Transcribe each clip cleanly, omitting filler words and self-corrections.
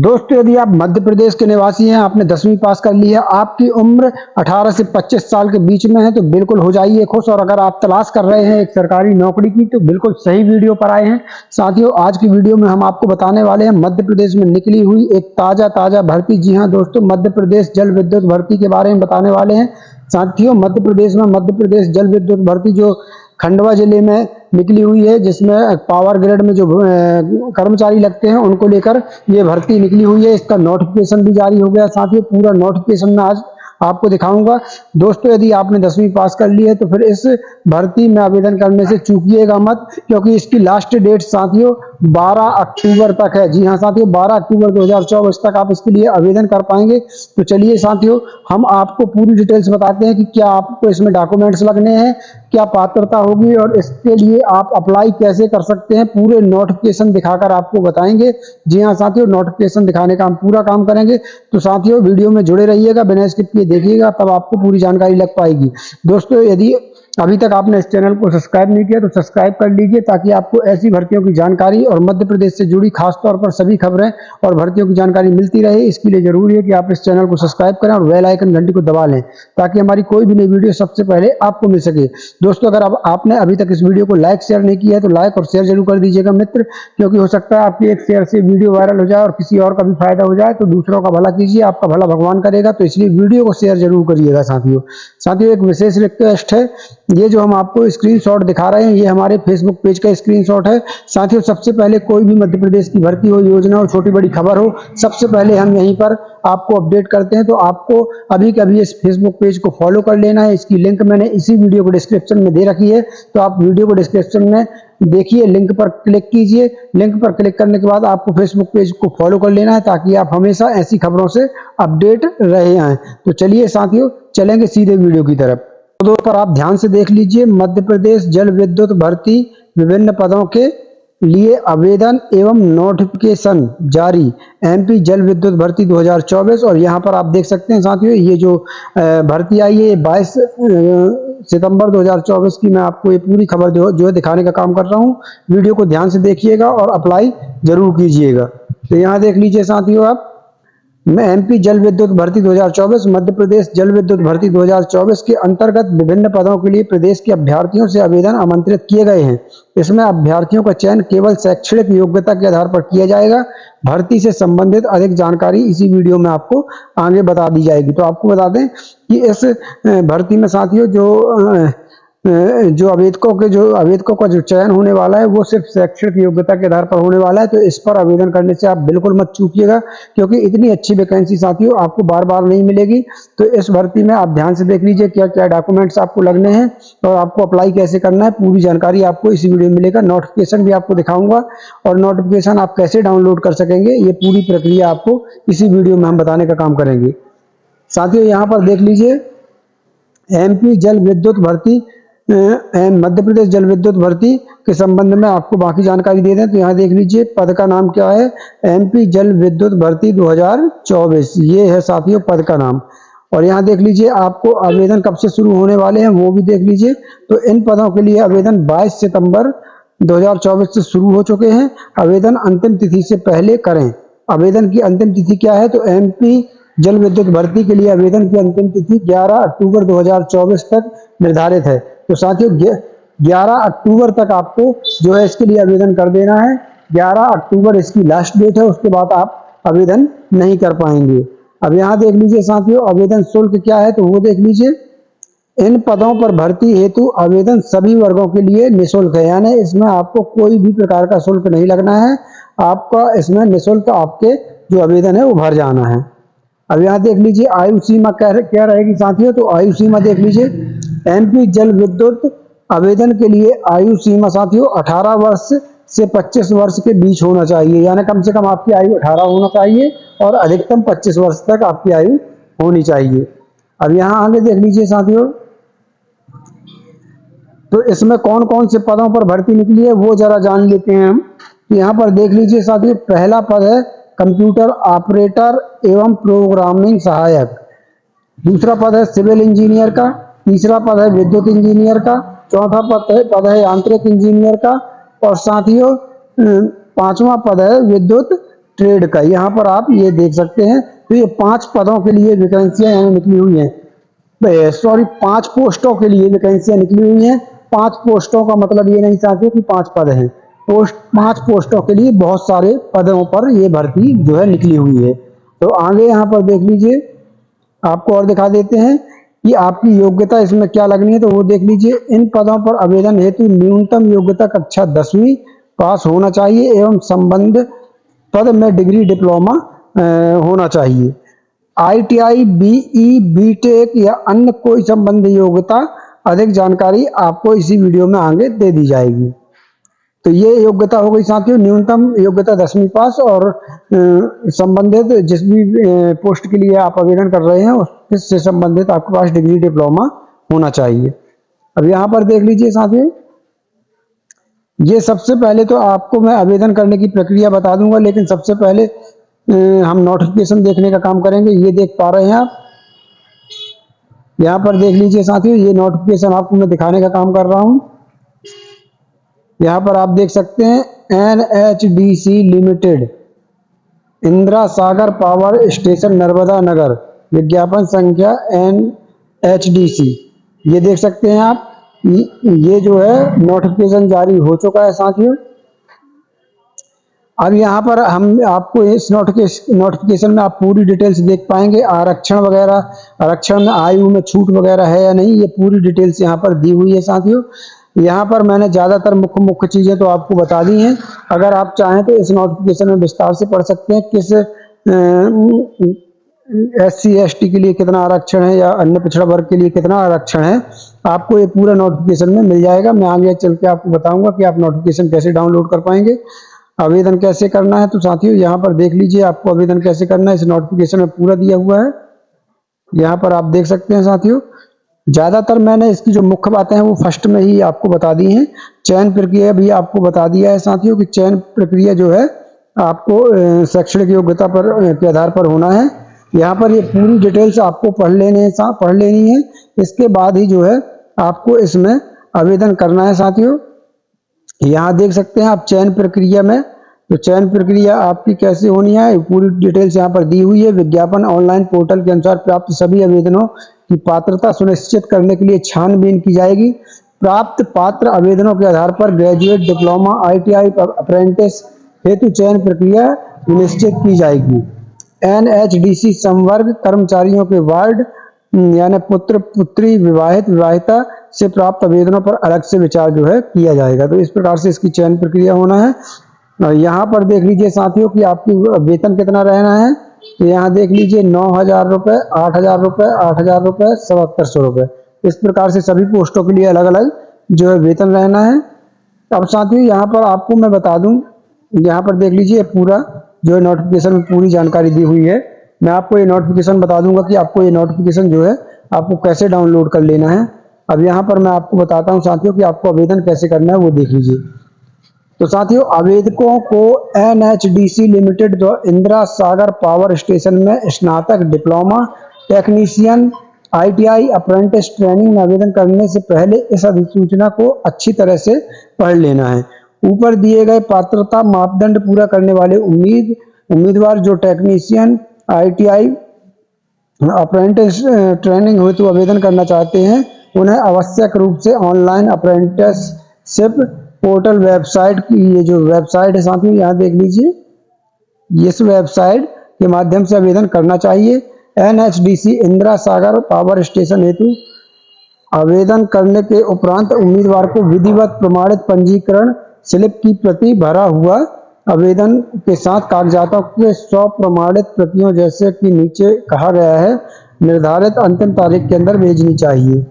दोस्तों, यदि आप मध्य प्रदेश के निवासी हैं, आपने 10वीं पास कर ली है, आपकी उम्र 18 से 25 साल के बीच में है, तो बिल्कुल हो जाइए खुश। और अगर आप तलाश कर रहे हैं एक सरकारी नौकरी की, तो बिल्कुल सही वीडियो पर आए हैं। साथियों, आज की वीडियो में हम आपको बताने वाले हैं मध्य प्रदेश में निकली हुई एक ताज़ा भर्ती। जी हाँ दोस्तों, मध्य प्रदेश जल विद्युत भर्ती के बारे में बताने वाले हैं। साथियों, मध्य प्रदेश में मध्य प्रदेश जल विद्युत भर्ती जो खंडवा जिले में निकली हुई है, जिसमें पावर ग्रिड में जो कर्मचारी लगते हैं उनको लेकर ये भर्ती निकली हुई है। इसका नोटिफिकेशन भी जारी हो गया। साथ ही पूरा नोटिफिकेशन में आज आपको दिखाऊंगा। दोस्तों, यदि आपने 10वीं पास कर ली है तो फिर इस भर्ती में आवेदन करने से चूकिएगा मत, क्योंकि इसकी लास्ट डेट साथियों 12 अक्टूबर तक है। जी हाँ साथियों, 12 अक्टूबर 2024 तक आप इसके लिए आवेदन कर पाएंगे। तो चलिए साथियों, हम आपको पूरी डिटेल्स बताते हैं कि क्या आपको इसमें डॉक्यूमेंट्स लगने हैं, क्या पात्रता होगी और इसके लिए आप अप्लाई कैसे कर सकते हैं। पूरे नोटिफिकेशन दिखाकर आपको बताएंगे। जी हाँ साथियों, नोटिफिकेशन दिखाने का हम पूरा काम करेंगे। तो साथियों, वीडियो में जुड़े रहिएगा, बिना स्किप किए देखिएगा, तब आपको पूरी जानकारी लग पाएगी। दोस्तों, यदि अभी तक आपने इस चैनल को सब्सक्राइब नहीं किया तो सब्सक्राइब कर लीजिए, ताकि आपको ऐसी भर्तियों की जानकारी और मध्य प्रदेश से जुड़ी खास तौर पर सभी खबरें और भर्तियों की जानकारी मिलती रहे। इसके लिए जरूरी है कि आप इस चैनल को सब्सक्राइब करें और बेल आइकन घंटी को दबा लें, ताकि हमारी कोई भी नई वीडियो सबसे पहले आपको मिल सके। दोस्तों, अगर आपने अभी तक इस वीडियो को लाइक शेयर नहीं किया है तो लाइक और शेयर जरूर कर दीजिएगा मित्र, क्योंकि हो सकता है आपके एक शेयर से वीडियो वायरल हो जाए और किसी और का भी फायदा हो जाए। तो दूसरों का भला कीजिए, आपका भला भगवान करेगा। तो इसलिए वीडियो को शेयर जरूर करिएगा। साथियों, एक विशेष रिक्वेस्ट है, ये जो हम आपको स्क्रीनशॉट दिखा रहे हैं ये हमारे फेसबुक पेज का स्क्रीनशॉट है। साथियों, सबसे पहले कोई भी मध्य प्रदेश की भर्ती हो, योजना हो, छोटी बड़ी खबर हो, सबसे पहले हम यहीं पर आपको अपडेट करते हैं। तो आपको अभी के अभी इस फेसबुक पेज को फॉलो कर लेना है। इसकी लिंक मैंने इसी वीडियो को डिस्क्रिप्शन में दे रखी है, तो आप वीडियो को डिस्क्रिप्शन में देखिए, लिंक पर क्लिक कीजिए। लिंक पर क्लिक करने के बाद आपको फेसबुक पेज को फॉलो कर लेना है, ताकि आप हमेशा ऐसी खबरों से अपडेट रहे हैं। तो चलिए साथियों, चलेंगे सीधे वीडियो की तरफ। तो दोस्तों, आप ध्यान से देख लीजिए, मध्य प्रदेश जल विद्युत भर्ती, विभिन्न पदों के लिए आवेदन एवं नोटिफिकेशन जारी, एमपी जल विद्युत भर्ती 2024। और यहाँ पर आप देख सकते हैं साथियों, ये जो भर्ती आई है 22 सितंबर 2024 की। मैं आपको ये पूरी खबर जो है दिखाने का काम कर रहा हूँ। वीडियो को ध्यान से देखिएगा और अप्लाई जरूर कीजिएगा। तो यहाँ देख लीजिए साथियों, आप एमपी जल विद्युत भर्ती 2024, मध्य प्रदेश जल विद्युत भर्ती 2024 के अंतर्गत विभिन्न पदों के लिए प्रदेश के अभ्यर्थियों से आवेदन आमंत्रित किए गए हैं। इसमें अभ्यर्थियों का चयन केवल शैक्षणिक योग्यता के आधार पर किया जाएगा। भर्ती से संबंधित अधिक जानकारी इसी वीडियो में आपको आगे बता दी जाएगी। तो आपको बता दें कि इस भर्ती में साथियों जो आवेदकों का जो चयन होने वाला है वो सिर्फ शैक्षणिक योग्यता के आधार पर होने वाला है। तो इस पर आवेदन करने से आप बिल्कुल मत चूकिएगा, क्योंकि इतनी अच्छी वैकेंसी साथियों आपको बार बार नहीं मिलेगी। तो इस भर्ती में आप ध्यान से देख लीजिए क्या क्या डॉक्यूमेंट्स आपको लगने हैं और आपको अप्लाई कैसे करना है। पूरी जानकारी आपको इसी वीडियो में मिलेगा। नोटिफिकेशन भी आपको दिखाऊंगा और नोटिफिकेशन आप कैसे डाउनलोड कर सकेंगे, ये पूरी प्रक्रिया आपको इसी वीडियो में हम बताने का काम करेंगे। साथियों, यहाँ पर देख लीजिए, एमपी जल विद्युत भर्ती, मध्य प्रदेश जल विद्युत भर्ती के संबंध में आपको बाकी जानकारी दे दें। तो यहाँ देख लीजिए, पद का नाम क्या है, एमपी जल विद्युत भर्ती 2024, ये है साथियों पद का नाम। और यहाँ देख लीजिए, आपको आवेदन कब से शुरू होने वाले हैं वो भी देख लीजिए। तो इन पदों के लिए आवेदन 22 सितंबर 2024 से शुरू हो चुके हैं। आवेदन अंतिम तिथि से पहले करें। आवेदन की अंतिम तिथि क्या है, तो एमपी जल विद्युत भर्ती के लिए आवेदन की अंतिम तिथि 11 अक्टूबर 2024 तक निर्धारित है। तो साथियों, 11 अक्टूबर तक आपको जो है इसके लिए आवेदन कर देना है। 11 अक्टूबर इसकी लास्ट डेट है, उसके बाद आप आवेदन नहीं कर पाएंगे। अब यहाँ देख लीजिए साथियों, आवेदन शुल्क क्या है, तो वो देख लीजिए। इन पदों पर भर्ती हेतु आवेदन सभी वर्गों के लिए निःशुल्क है, यानी इसमें आपको कोई भी प्रकार का शुल्क नहीं लगना है। आपका इसमें निःशुल्क आपके जो आवेदन है वो भर जाना है। अब यहाँ देख लीजिए, आयु सीमा क्या रहेगी साथियों, तो आयु सीमा देख लीजिए, एमपी जल विद्युत आवेदन के लिए आयु सीमा साथियों 18 वर्ष से 25 वर्ष के बीच होना चाहिए, यानी कम से कम आपकी आयु 18 होना चाहिए और अधिकतम 25 वर्ष तक आपकी आयु होनी चाहिए। अब यहाँ आगे देख लीजिए साथियों, तो इसमें कौन कौन से पदों पर भर्ती निकली है वो जरा जान लेते हैं हम। तो यहाँ पर देख लीजिए साथियों, पहला पद है कंप्यूटर ऑपरेटर एवं प्रोग्रामिंग सहायक, दूसरा पद है सिविल इंजीनियर का, तीसरा पद है विद्युत इंजीनियर का, चौथा पद है यांत्रिक इंजीनियर का, और साथियों पांचवा पद है विद्युत ट्रेड का। यहाँ पर आप ये देख सकते हैं। तो ये 5 पदों के लिए वैकेंसियां यहाँ निकली हुई हैं, सॉरी 5 पोस्टों के लिए वैकेंसियां निकली हुई हैं। 5 पोस्टों का मतलब ये नहीं चाहते कि 5 पद हैं, 5 पोस्टों के लिए बहुत सारे पदों पर ये भर्ती जो है निकली हुई है। तो आगे यहाँ पर देख लीजिए, आपको और दिखा देते हैं कि आपकी योग्यता इसमें क्या लगनी है। तो वो देख लीजिए, इन पदों पर आवेदन हेतु न्यूनतम योग्यता कक्षा 10वीं पास होना चाहिए एवं संबंध पद में डिग्री डिप्लोमा होना चाहिए। ITI, BE, BTEC या अन्य कोई संबंधित योग्यता, अधिक जानकारी आपको इसी वीडियो में आगे दे दी जाएगी। तो ये योग्यता हो गई साथियों, न्यूनतम योग्यता 10वीं पास और संबंधित जिस भी पोस्ट के लिए आप आवेदन कर रहे हैं उससे संबंधित आपके पास डिग्री डिप्लोमा होना चाहिए। अब यहाँ पर देख लीजिए साथियों, ये सबसे पहले तो आपको मैं आवेदन करने की प्रक्रिया बता दूंगा, लेकिन सबसे पहले हम नोटिफिकेशन देखने का काम करेंगे। ये देख पा रहे हैं आप, यहाँ पर देख लीजिए साथियों, ये नोटिफिकेशन आपको मैं दिखाने का काम कर रहा हूँ। यहाँ पर आप देख सकते हैं, NHDC limited, Indira Sagar power station Narmada नगर, विज्ञापन संख्या NHDC। ये देख सकते हैं आप, ये जो है नोटिफिकेशन जारी हो चुका है साथियों। अब यहाँ पर हम आपको इस नोटिफिकेशन में आप पूरी डिटेल्स देख पाएंगे, आरक्षण वगैरह, आरक्षण में आयु में छूट वगैरह है या नहीं, ये पूरी डिटेल्स यहाँ पर दी हुई है साथियों। यहाँ पर मैंने ज़्यादातर मुख्य चीज़ें तो आपको बता दी हैं। अगर आप चाहें तो इस नोटिफिकेशन में विस्तार से पढ़ सकते हैं, किस SC ST के लिए कितना आरक्षण है या अन्य पिछड़ा वर्ग के लिए कितना आरक्षण है, आपको ये पूरा नोटिफिकेशन में मिल जाएगा। मैं आगे चल के आपको बताऊंगा कि आप नोटिफिकेशन कैसे डाउनलोड कर पाएंगे, आवेदन कैसे करना है। तो साथियों यहाँ पर देख लीजिए, आपको आवेदन कैसे करना है इस नोटिफिकेशन में पूरा दिया हुआ है। यहाँ पर आप देख सकते हैं साथियों, ज़्यादातर मैंने इसकी जो मुख्य बातें हैं वो फर्स्ट में ही आपको बता दी हैं। चयन प्रक्रिया भी आपको बता दिया है साथियों कि चयन प्रक्रिया जो है आपको शैक्षणिक योग्यता पर के आधार पर होना है। यहाँ पर ये पूरी डिटेल्स आपको पढ़ लेनी है। इसके बाद ही जो है आपको इसमें आवेदन करना है साथियों। यहाँ देख सकते हैं आप चयन प्रक्रिया में, तो चयन प्रक्रिया आपकी कैसे होनी है पूरी डिटेल्स यहाँ पर दी हुई है। विज्ञापन ऑनलाइन पोर्टल के अनुसार प्राप्त सभी आवेदनों की पात्रता सुनिश्चित करने के लिए छानबीन की जाएगी। प्राप्त पात्र आवेदनों के आधार पर ग्रेजुएट, डिप्लोमा, ITI, अप्रेंटिस हेतु चयन प्रक्रिया सुनिश्चित की जाएगी। NHDC संवर्ग कर्मचारियों के वार्ड यानी पुत्र पुत्री, विवाहित विवाहिता से प्राप्त आवेदनों पर अलग से विचार जो है किया जाएगा। तो इस प्रकार से इसकी चयन प्रक्रिया होना है। यहाँ पर देख लीजिए साथियों कि आपकी वेतन कितना रहना है। तो यहाँ देख लीजिए 9,000 रुपये, 8,000 रुपये, 8,000 रुपये, 7,700 रुपये, इस प्रकार से सभी पोस्टों के लिए अलग अलग जो है वेतन रहना है। अब साथियों यहाँ पर आपको मैं बता दूं, यहाँ पर देख लीजिए पूरा जो है नोटिफिकेशन में पूरी जानकारी दी हुई है। मैं आपको ये नोटिफिकेशन बता दूंगा कि आपको ये नोटिफिकेशन जो है आपको कैसे डाउनलोड कर लेना है। अब यहाँ पर मैं आपको बताता हूँ साथियों कि आपको आवेदन कैसे करना है, वो देख लीजिए। तो साथियों आवेदकों को NHDC लिमिटेड जो इंदिरा सागर पावर स्टेशन में स्नातक, diploma, technician, ITI, apprentice training में आवेदन करने से पहले इस अधिसूचना को अच्छी तरह से पढ़ लेना है। ऊपर दिए गए पात्रता मापदंड पूरा करने वाले उम्मीदवार जो टेक्नीशियन, ITI, अप्रेंटिस ट्रेनिंग हेतु आवेदन करना चाहते हैं, उन्हें आवश्यक रूप से ऑनलाइन अप्रेंटिसशिप पोर्टल वेबसाइट की, ये जो वेबसाइट है साथियों यहाँ देख लीजिए, इस वेबसाइट के माध्यम से आवेदन करना चाहिए। NHDC Indira Sagar power station हेतु आवेदन करने के उपरांत उम्मीदवार को विधिवत प्रमाणित पंजीकरण स्लिप की प्रति भरा हुआ आवेदन के साथ कागजातों के 100 प्रमाणित प्रतियों जैसे कि नीचे कहा गया है निर्धारित अंतिम तारीख के अंदर भेजनी चाहिए।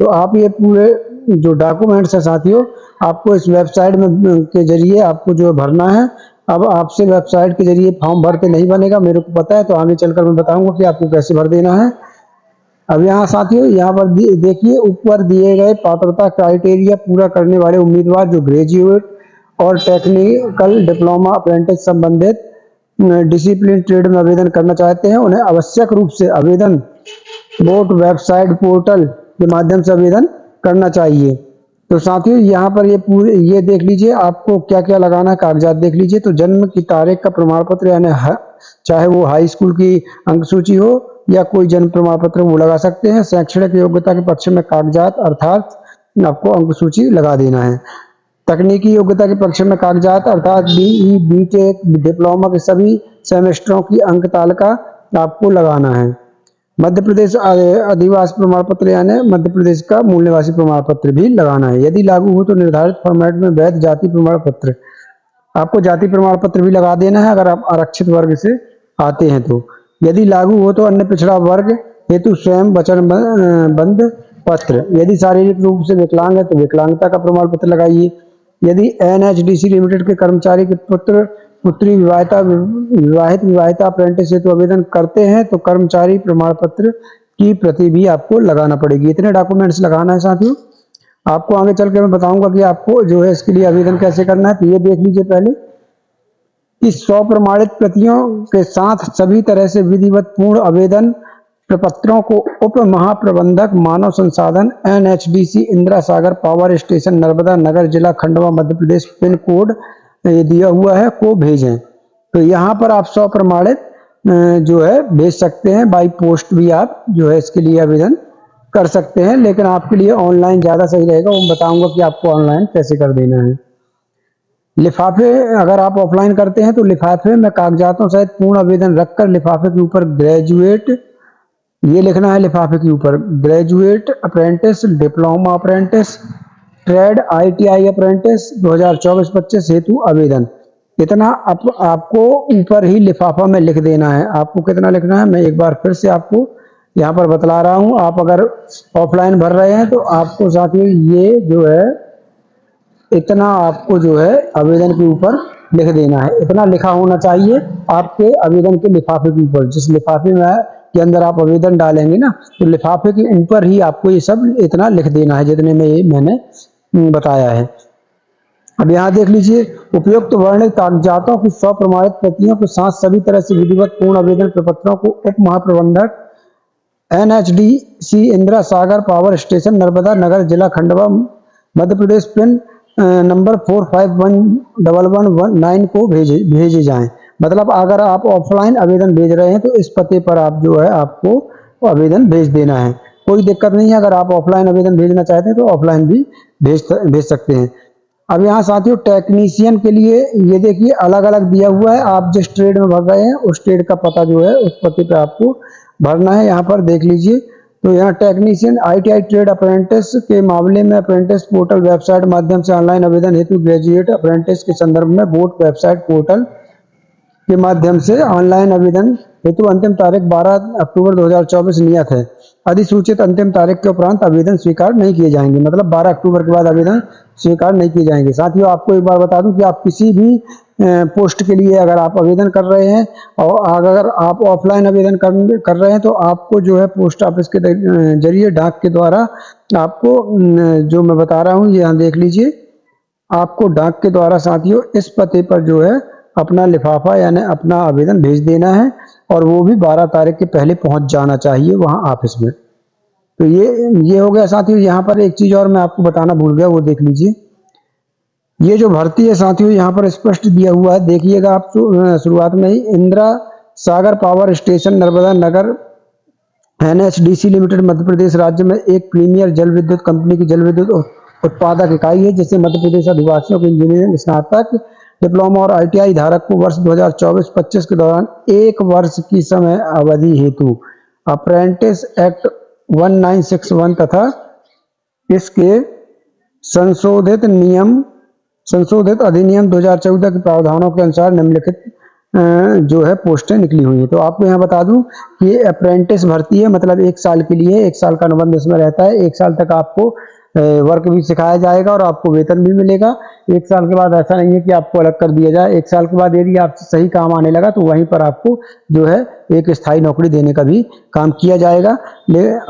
तो आप ये पूरे जो डॉक्यूमेंट्स है साथियों आपको इस वेबसाइट में के जरिए आपको जो भरना है। अब आपसे वेबसाइट के जरिए फॉर्म भरते नहीं बनेगा, मेरे को पता है, तो आगे चलकर मैं बताऊंगा कि आपको कैसे भर देना है। अब यहाँ साथियों यहाँ पर देखिए ऊपर दिए गए पात्रता क्राइटेरिया पूरा करने वाले उम्मीदवार जो ग्रेजुएट और टेक्निकल, डिप्लोमा, अप्रेंटिस संबंधित डिसिप्लिन ट्रेड में आवेदन करना चाहते हैं, उन्हें आवश्यक रूप से आवेदन बोर्ड वेबसाइट पोर्टल के माध्यम से आवेदन करना चाहिए। तो साथियों यहाँ पर ये पूरे ये देख लीजिए आपको क्या क्या लगाना है, कागजात देख लीजिए। तो जन्म की तारीख का प्रमाण पत्र यानी चाहे वो हाई स्कूल की अंक सूची हो या कोई जन्म प्रमाण पत्र वो लगा सकते हैं। शैक्षणिक योग्यता के पक्ष में कागजात अर्थात आपको अंक सूची लगा देना है। तकनीकी योग्यता के पक्ष में कागजात अर्थात बीई, बीटेक, डिप्लोमा के सभी सेमेस्टरों की अंक तालिका आपको लगाना है। मध्य प्रदेश अधिवासी प्रमाण पत्र यानी मध्य प्रदेश का मूल निवासी प्रमाण पत्र भी लगाना है। यदि लागू हो तो निर्धारित फॉर्मेट में वैध जाति प्रमाण पत्र, आपको जाति प्रमाण पत्र भी लगा देना है अगर आप आरक्षित वर्ग से आते हैं तो। यदि लागू हो तो अन्य पिछड़ा वर्ग हेतु स्वयं वचनबद्ध पत्र। यदि शारीरिक रूप से विकलांग है तो विकलांगता का प्रमाण पत्र लगाइए। यदि एनएचडीसी लिमिटेड के कर्मचारी के पुत्र पुत्री विवाहिता अप्रेंटिस हेतु आवेदन करते हैं तो कर्मचारी प्रमाण पत्र की प्रति भी आपको लगाना पड़ेगी। इतने डॉक्यूमेंट्स लगाना है साथियों। आपको आगे चल के मैं बताऊंगा कि आपको जो है इसके लिए आवेदन कैसे करना है। तो ये देख लीजिए पहले कि 100 प्रमाणित प्रतियों के साथ सभी तरह से विधिवत पूर्ण आवेदन प्रपत्रों को उप महाप्रबंधक मानव संसाधन NHDC Indira Sagar power station Narmada नगर जिला खंडवा मध्य प्रदेश पिन कोड दिया हुआ है को भेजें। तो यहाँ पर आप 100 प्रमाणित जो है भेज सकते हैं। बाई पोस्ट भी आप जो है इसके लिए आवेदन कर सकते हैं, लेकिन आपके लिए ऑनलाइन ज़्यादा सही रहेगा। वो बताऊंगा कि आपको ऑनलाइन कैसे कर देना है। लिफाफे अगर आप ऑफलाइन करते हैं तो लिफाफे में कागजातों सहित पूर्ण आवेदन रखकर लिफाफे के ऊपर ग्रेजुएट ये लिखना है। लिफाफे के ऊपर graduate apprentice, diploma apprentice, trade ITI apprentice 2024-25 हेतु आवेदन। इतना आपको ऊपर ही लिफाफा में लिख देना है। आपको कितना लिखना है मैं एक बार फिर से आपको यहाँ पर बतला रहा हूँ। आप अगर ऑफलाइन भर रहे हैं तो आपको साथियों ये जो है इतना आपको जो है आवेदन के ऊपर लिख देना है। इतना लिखा होना चाहिए आपके आवेदन के लिफाफे के ऊपर। जिस लिफाफे में के अंदर आप आवेदन डालेंगे ना तो लिफाफे के ऊपर ही आपको ये सब इतना लिख देना है जितने में ये मैंने बताया है। अब यहाँ देख लीजिए उपयुक्त वर्णित कागजातों की 100 प्रमाणित प्रतियों के साथ सभी तरह से विधिवत पूर्ण आवेदन प्रपत्रों को उप महाप्रबंधक NHDC Indira Sagar power station Narmada नगर जिला खंडवा मध्य प्रदेश पिन नंबर 451119 को भेजे जाएं। मतलब अगर आप ऑफलाइन आवेदन भेज रहे हैं तो इस पते पर आप जो है आपको आवेदन भेज देना है। कोई दिक्कत नहीं है, अगर आप ऑफलाइन आवेदन भेजना चाहते हैं तो ऑफलाइन भी भेज सकते हैं। अब यहाँ साथियों टेक्नीशियन के लिए ये देखिए अलग अलग दिया हुआ है। आप जिस ट्रेड में भर रहे हैं उस ट्रेड का पता जो है उस पते पे आपको भरना है। यहाँ पर देख लीजिए तो यहाँ टेक्नीशियन आईटीआई ट्रेड अप्रेंटिस के मामले में अप्रेंटिस पोर्टल वेबसाइट माध्यम से ऑनलाइन आवेदन हेतु ग्रेजुएट अप्रेंटिस के संदर्भ में बोर्ड वेबसाइट पोर्टल के माध्यम से ऑनलाइन आवेदन हेतु अंतिम तारीख 12 अक्टूबर 2024 नियत है। अधिसूचित अंतिम तारीख के उपरांत आवेदन स्वीकार नहीं किए जाएंगे। मतलब 12 अक्टूबर के बाद आवेदन स्वीकार नहीं किए जाएंगे। साथियों आपको एक बार बता दूं कि आप किसी भी पोस्ट के लिए अगर आप आवेदन कर रहे हैं और अगर आप ऑफलाइन आवेदन कर रहे हैं तो आपको जो है पोस्ट ऑफिस के जरिए डाक के द्वारा आपको जो मैं बता रहा हूँ यहाँ देख लीजिए आपको डाक के द्वारा साथियों इस पते पर जो है अपना लिफाफा यानी अपना आवेदन भेज देना है और वो भी 12 तारीख के पहले पहुंच जाना चाहिए वहां ऑफिस में। तो ये हो गया साथियों। यहाँ पर एक चीज और मैं आपको बताना भूल गया, वो देख लीजिए। ये जो भर्ती है साथियों यहाँ पर स्पष्ट दिया हुआ है, देखिएगा आप शुरुआत में ही इंदिरा सागर पावर स्टेशन नर्मदा नगर एनएचडीसी लिमिटेड मध्य प्रदेश राज्य में एक प्रीमियर जल विद्युत कंपनी की जल विद्युत उत्पादक इकाई है जिसे मध्य प्रदेश अधिवासियों के इंजीनियरिंग स्नातक डिप्लोमा और आईटीआई धारक को वर्ष 2024-25 के दौरान 1 वर्ष की समय अवधि हेतु अप्रेंटिस एक्ट 1961 तथा इसके संशोधित अधिनियम 2014 के प्रावधानों के अनुसार निम्नलिखित जो है पोस्टें निकली हुई है। तो आपको यहाँ बता दूं कि ये अप्रेंटिस भर्ती है, मतलब 1 साल के लिए 1 साल का अनुबंध इसमें रहता है। 1 साल तक आपको वर्क भी सिखाया जाएगा और आपको वेतन भी मिलेगा। 1 साल के बाद ऐसा नहीं है कि आपको अलग कर दिया जाए। 1 साल के बाद यदि आपसे सही काम आने लगा तो वहीं पर आपको जो है एक स्थायी नौकरी देने का भी काम किया जाएगा।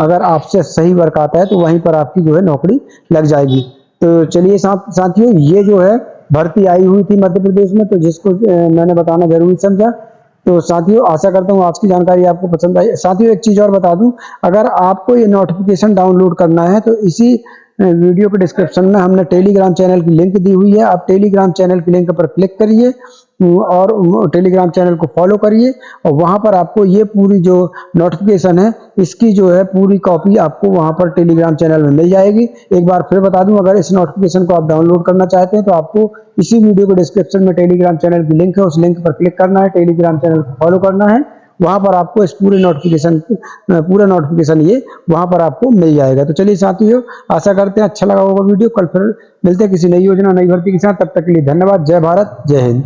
अगर आपसे सही वर्क आता है तो वहीं पर आपकी जो है नौकरी लग जाएगी। तो चलिए साथियों ये जो है भर्ती आई हुई थी मध्य प्रदेश में, तो जिसको मैंने बताना जरूरी समझा। तो साथियों आशा करता हूँ आज की जानकारी आपको पसंद आई। साथियों एक चीज और बता दूं, अगर आपको ये नोटिफिकेशन डाउनलोड करना है तो इसी वीडियो के डिस्क्रिप्शन में हमने टेलीग्राम चैनल की लिंक दी हुई है। आप टेलीग्राम चैनल की लिंक पर क्लिक करिए और टेलीग्राम चैनल को फॉलो करिए और वहां पर आपको ये पूरी जो नोटिफिकेशन है इसकी जो है पूरी कॉपी आपको वहां पर टेलीग्राम चैनल में मिल जाएगी। एक बार फिर बता दूं, अगर इस नोटिफिकेशन को आप डाउनलोड करना चाहते हैं तो आपको इसी वीडियो के डिस्क्रिप्शन में टेलीग्राम चैनल की लिंक है, उस लिंक पर क्लिक करना है, टेलीग्राम चैनल को फॉलो करना है। वहां पर आपको इस पूरा नोटिफिकेशन ये वहां पर आपको मिल जाएगा। तो चलिए साथियों, आशा करते हैं अच्छा लगा होगा वीडियो। कल फिर मिलते हैं किसी नई योजना नई भर्ती के साथ। तब तक के लिए धन्यवाद। जय भारत, जय हिंद।